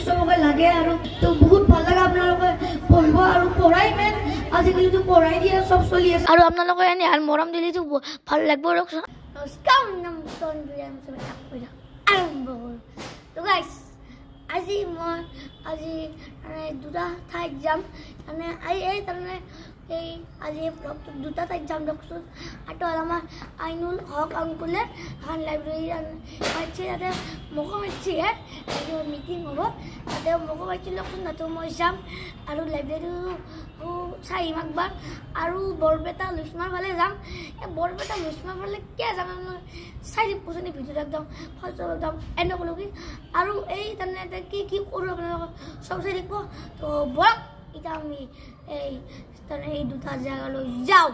চবকে লাগে আৰু তো বহুত ভাল লাগে আপোনালোকে পঢ়িব আৰু পঢ়াই মেন আজিকালিতো পঢ়াই দিয়ে চব চলি আছে আৰু আপোনালোকে এনে আৰু মৰম দিলেতো ভাল লাগিব ৰকচোন নমস্কাৰ নাম তনবিৰাম চবটা আৰম্ভ কৰোঁ তো গাইস আজি মই দুটা ঠাইত যাম মানে এই তাৰমানে এই আজি ব্লগটো দুটা ঠাইত যাম দেখোন আৰু আমাৰ আইনুল হক আংকুলে এখন লাইব্ৰেৰী মাতিছে তাতে মোকো মাতিছে মিটিং হ'ব তাতে মোকো মাতিছে দেখোন তাতে মই যাম আৰু লাইব্ৰেৰীটো চাই আহিম একবাৰ আৰু বৰপেটা লুচমাৰ ফালে যাম এই বৰপেটা লুচমাৰ ফালে কিয় যাম চাই দিবচোন ভিডিঅ'টো একদম ফাৰ্ষ্ট একদম এণ্ড কৰিলোঁ আৰু এই তাৰমানে কি কি কৰোঁ আপোনালোকক চব চাই থাকিব তো বলক এতিয়া আমি এই দুটা জায়গালৈ যাওঁ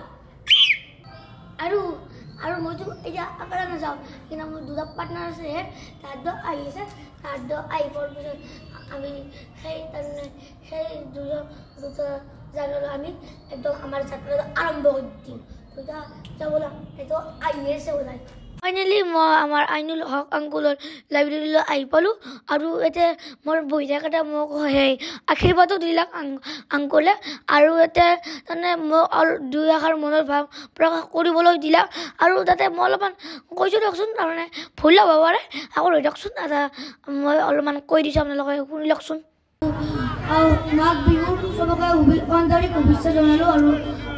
আৰু মইতো এতিয়া অকলে নাযাওঁ কিন্তু মোৰ দুটা পাৰ্টনাৰ আছে তাত আহি আছে তাত আহি পোৱাৰ পিছত আমি সেই দুটা জায়গালৈ আমি একদম আমাৰ যাত্ৰাটো আৰম্ভ কৰি দিম এতিয়া যাবলৈ এইটো আহি আছে ওলাই ফাইনেলি মই আমাৰ আইনুল হক আংকুলৰ লাইব্ৰেৰীলৈ আহি পালোঁ আৰু এতিয়া মোৰ বহি থাকোঁতে মোক সেই আশীৰ্বাদো দিলাক আংকুলে আৰু এতিয়া তাৰমানে মোক দুই এষাৰ মনৰ ভাৱ প্ৰকাশ কৰিবলৈ দিলাক আৰু তাতে মই অলপমান কৈছোঁ দিয়কচোন তাৰমানে ভুল হ'ব পাৰে আকৌ ৰৈ দিয়কচোন মই অলপমান কৈ দিছোঁ আপোনালোকে শুনি লওকচোন মাঘ বিহুৰ চবকে আন্তৰিক শুভেচ্ছা জনালোঁ আৰু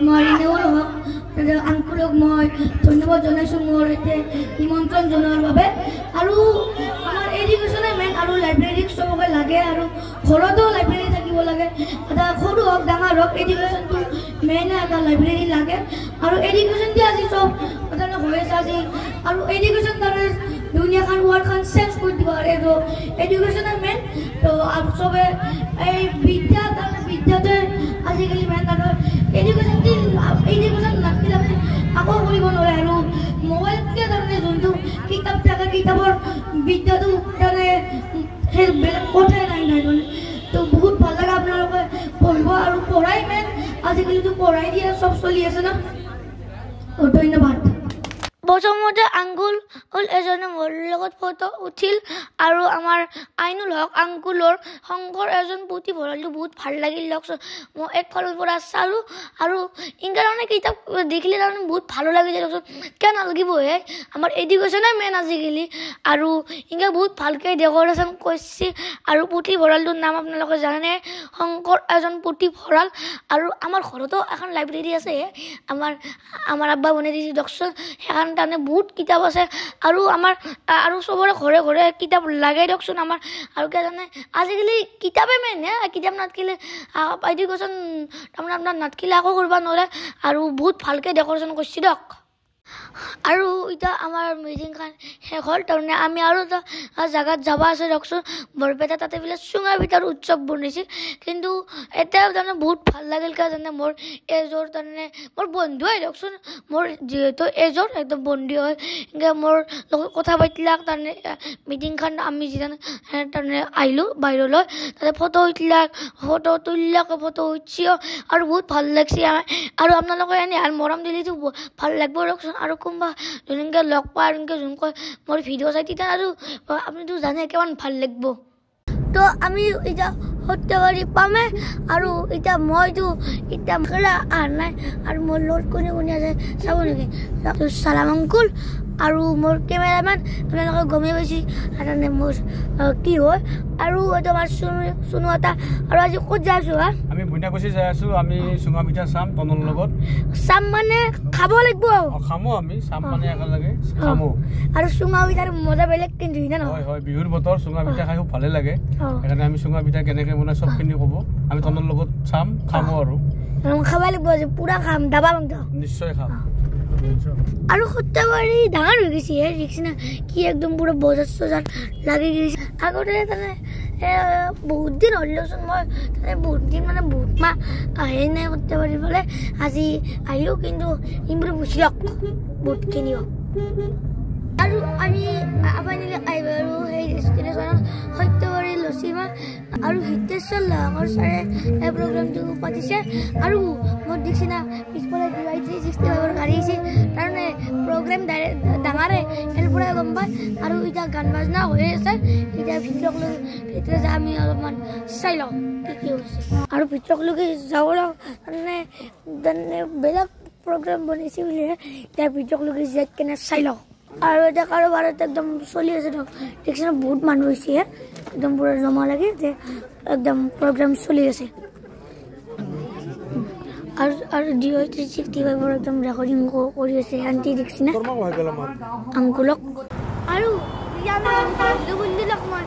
মই ৰিনেউল হক আংকুলক মই ধন্যবাদ জনাইছোঁ মোৰ এতিয়া নিমন্ত্ৰণ জনোৱাৰ বাবে আৰু আমাৰ এডুকেশ্যনে মেইন আৰু লাইব্ৰেৰীক চবকে লাগে আৰু ঘৰতো লাইব্ৰেৰী থাকিব লাগে এটা সৰু হওক ডাঙৰ হওক এডুকেশ্যনটো মেইন এটা লাইব্ৰেৰী লাগে আৰু এডুকেশ্যন দি আজি চব তাৰমানে হৈ আছে আজি আৰু এডুকেশ্যন তাৰমানে দুনিয়াখন ৱৰ্ল্ডখন চেঞ্জ কৰি দিব আৰু এডুকেশ্যনে মেইন তো চবে এই বিদ্যা তাৰমানে বিদ্যাতে আজিকালি মেইন তাৰমানে এডুকেশ্যন নাথাকিলে আকৌ কৰিব নোৱাৰে আৰু মোবাইলতকৈ তাৰমানে যোনটো কিতাপ থাকে কিতাপৰ বিদ্যাটো তাৰমানে সেই বেলেগ কথাই নাই মানে তো বহুত ভাল লাগে আপোনালোকে পঢ়িব আৰু পঢ়াই মেইন আজিকালিতো পঢ়াই দিয়ে চব চলি আছে ন ধন্যবাদ প্ৰথমতে আংকুল এজনে মোৰ লগত ফটো উঠিল আৰু আমাৰ আইনুল হক আংকুলৰ শংকৰ এজন পুথিভঁৰালটো বহুত ভাল লাগিল দিয়কচোন মই একফালৰ পৰা চালোঁ আৰু ইনকা তাৰমানে কিতাপ দেখিলে তাৰমানে বহুত ভালো লাগিছে দিয়কচোন কিয় নালাগিবহে আমাৰ এডুকেশ্যনে মেইন আজিকালি আৰু ইনকা বহুত ভালকৈ ডেক'ৰেশ্যন কৰিছে আৰু পুথিভঁৰালটোৰ নাম আপোনালোকে জানে শংকৰ এজন পুথিভঁৰাল আৰু আমাৰ ঘৰতো এখন লাইব্ৰেৰী আছে আমাৰ আব্বা বনাই দিছে দিয়কচোন সেইখন তাৰমানে বহুত কিতাপ আছে আৰু আমাৰ আৰু চবৰে ঘৰে ঘৰে কিতাপ লাগে দিয়কচোন আমাৰ আৰু কি জানে আজিকালি কিতাপে মেইন কিতাপ নাথাকিলে এডুকেশ্যন তাৰমানে আপোনাৰ নাথাকিলে আকৌ কৰিব নোৱাৰে আৰু বহুত ভালকৈ ডেক'ৰেশ্যন কৰিছে দিয়ক আৰু এতিয়া আমাৰ মিটিংখন শেষ হ'ল তাৰমানে আমি আৰু এটা জেগাত যাব আছে দিয়কচোন বৰপেটা তাতে বোলে চুঙা পিঠাৰ উৎসৱ বনাইছে কিন্তু এতিয়াও তাৰমানে বহুত ভাল লাগিল কাৰণে মোৰ এজৰ তাৰমানে মোৰ বন্ধু হয় দিয়কচোন মোৰ যিহেতু এজৰ একদম বন্ধু হয় এনেকৈ মোৰ লগত কথা পাতিলাক তাৰমানে মিটিংখন আমি যেতিয়া তাৰমানে আহিলোঁ বাহিৰলৈ তাতে ফটো উঠিলাক ফটো তুলিলাক ফটো উঠিও আৰু বহুত ভাল লাগিছে আৰু আপোনালোকে এনে আৰু মৰম দিলেতো ভাল লাগিব দিয়কচোন আৰু কোনোবা যেনেকৈ লগ পায় এনেকৈ যোনকৈ মোৰ ভিডিঅ' চাই তেতিয়া আৰু আপুনিতো জানে কিমান ভাল লাগিব তো আমি এতিয়া সত্যবাদী পামে আৰু এতিয়া মইতো এতিয়া অহা নাই আৰু মোৰ লগত কোনে কোনে আছে চাব নেকি চালাম আংকুল আৰু মোৰ কেমেৰামেন আপোনালোকে গমেই পাইছে তাৰমানে মোৰ কি হয় আৰু এইটো আমাৰ চুনু এটা আৰু আজি ক'ত যাই আছোঁ আমি বুনিয়াকুছি যাই আছোঁ আমি চুঙা পিঠা চাম তনৰ লগত চাম মানে খাব লাগিব খামো আমি চাম মানে একেলগে খামো আৰু চুঙা পিঠাৰ মজা বেলেগ কিন্তু হয় হয় বিহুৰ বতৰ চুঙা পিঠা খাই খুব ভালে লাগে সেইকাৰণে আমি চুঙা পিঠা কেনেকৈ বনাই চবখিনি ক'ব আমি তনৰ লগত চাম খামো আৰু খাব লাগিব আজি পুৰা খাম দাবা নিশ্চয় খাম আৰু সত্যবাদী ডাঙৰ হৈ গৈছে দেখিছে না কি একদম পুৰা বজাৰ চজাৰ লাগি গৈছে আগতে তাৰমানে বহুত দিন হ'লেওচোন মই বহুত দিন মানে বহুত মাহ আহে নাই সত্যবাদীৰ ফালে আজি আহিলোঁ কিন্তু ইম্প্ৰুভ হৈছে বহুতখিনিও আৰু আমি ফাইনেলি আহিব আৰু সেই ডেষ্টিনেশ্যনত সত্যবাদী লচিমা আৰু হিতেশ্বৰ লাহকৰ ছাৰে এই প্ৰগ্ৰামটো পাতিছে আৰু মই দেখিছে না পিছফালে DY 365ৰ গাড়ী আহিছে তাৰমানে প্ৰগ্ৰাম ডাঙৰে ইয়াৰ পৰাই গম পায় আৰু এতিয়া গান বাজনা হৈ আছে এতিয়া ভিডিঅ' ভিতৰলৈকে যাই আমি অলপমান চাই লওঁ কি হৈছে আৰু ভিতৰলৈকে যাবলৈ মানে বেলেগ প্ৰগ্ৰাম বনাইছে বুলিহে এতিয়া ভিতৰলৈকে যাই কেনে চাই লওঁ আৰু এতিয়া কাৰোবাৰ একদম চলি আছে ধৰক দেখিছে বহুত মানুহ হৈছে একদম পুৰা জমা লাগে যে একদম প্ৰগ্ৰাম চলি আছে আৰু DY365 একদম ৰেকৰ্ডিং কৰি আছে আন্টি দেখছি না আংকুলক আৰু বুলিলক মই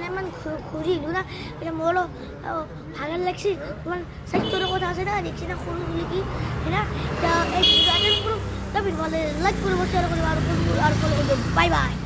ইমান ঘূৰিলোঁ না এতিয়া মোৰ ভাগৰ লাগছে ইমান স্বাস্থ্যৰ কথা আছে না দেখছি না সৰু বুলি কি না এতিয়া এই ভিডিঅ'টো লাইক কৰিব শ্বেয়াৰ কৰিব আৰু বাই বাই